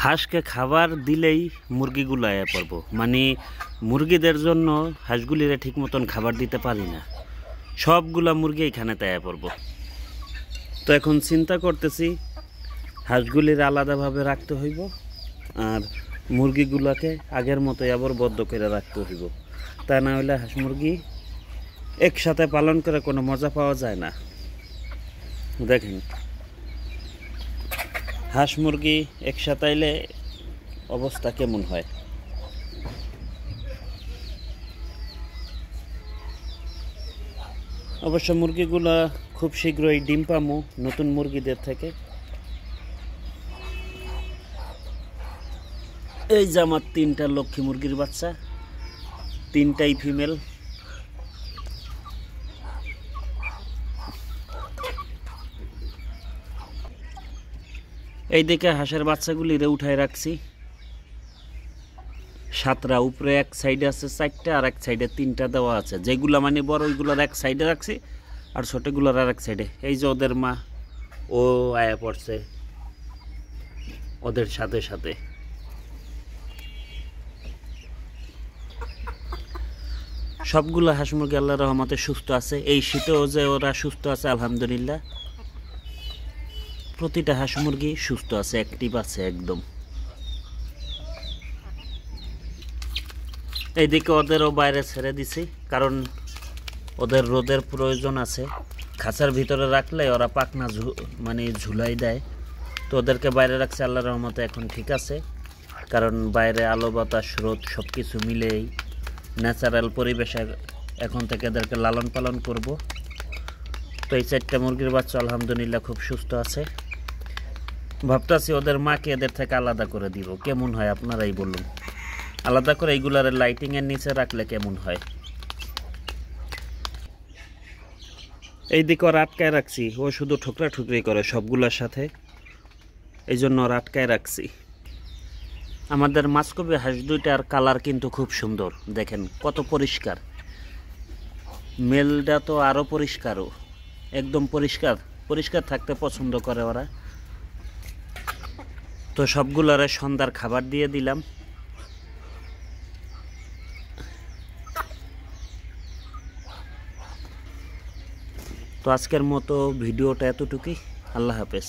হাঁসকে খাবার দিলেই মুরগিগুলো আয়া পড়বো, মানে মুরগিদের জন্য হাঁসগুলিরে ঠিক মতন খাবার দিতে পারি না, সবগুলা মুরগি এখানে আয়া পড়বো। তো এখন চিন্তা করতেছি হাঁসগুলির আলাদাভাবে রাখতে হইব আর মুরগিগুলাকে আগের মতোই আবার বদ্ধ করে রাখতে হইব, তা না হলে হাঁস মুরগি একসাথে পালন করে কোনো মজা পাওয়া যায় না। দেখেন হাঁস মুরগি একসাথে আইলে অবস্থা কেমন হয়। অবশ্য মুরগিগুলা খুব শীঘ্রই ডিম পামু নতুন মুরগিদের থেকে। এই যে আমার 3টা লক্ষ্মী মুরগির বাচ্চা, 3টাই ফিমেল। এই দিকে হাঁসের বাচ্চাগুলিরে উঠায় রাখছি 7টা, উপরে এক সাইডে আছে 4টা আর এক সাইডে 3টা দেওয়া আছে, যেগুলা মানে বড় ওইগুলোর এক সাইডে রাখছি আর ছোটগুলোর আর এক সাইডে। এই যে ওদের মা ও আয়া পড়ছে ওদের সাথে সাথে। সবগুলো হাঁস মুরগি আল্লাহর রহমতে সুস্থ আছে, এই শীতেও যে ওরা সুস্থ আছে আলহামদুলিল্লাহ। প্রতিটা হাঁস মুরগি সুস্থ আছে, অ্যাক্টিভ আছে একদম। এইদিকে ওদেরও বাইরে ছেড়ে দিছি, কারণ ওদের রোদের প্রয়োজন আছে। খাঁচার ভিতরে রাখলে ওরা পাখনা মানে ঝুলাই দেয়, তো ওদেরকে বাইরে রাখছে আল্লাহর রহমতে এখন ঠিক আছে, কারণ বাইরে আলো বাতাস রোদ সব কিছু মিলেই ন্যাচারাল পরিবেশে এখন থেকে এদেরকে লালন পালন করব। তো এই 4টা মুরগির বাচ্চা আলহামদুলিল্লাহ খুব সুস্থ আছে। ভাবতেছি ওদের মাকে এদের থেকে আলাদা করে দিব, কেমন হয় আপনারাই বলুন। আলাদা করে এইগুলার লাইটিংয়ের নিচে রাখলে কেমন হয়। এই দিকে ওর আটকায় রাখছি, ও শুধু ঠোকরা ঠুকরি করে সবগুলোর সাথে, এই জন্য ওর আটকায় রাখছি। আমাদের মাছকবি হাঁস দুইটার কালার কিন্তু খুব সুন্দর, দেখেন কত পরিষ্কার। মেলটা তো আরও পরিষ্কারও, একদম পরিষ্কার পরিষ্কার থাকতে পছন্দ করে ওরা। তো সবগুলোরে সন্ধ্যার খাবার দিয়ে দিলাম। তো আজকের মতো ভিডিওটা এতটুকুই, আল্লাহ হাফেজ।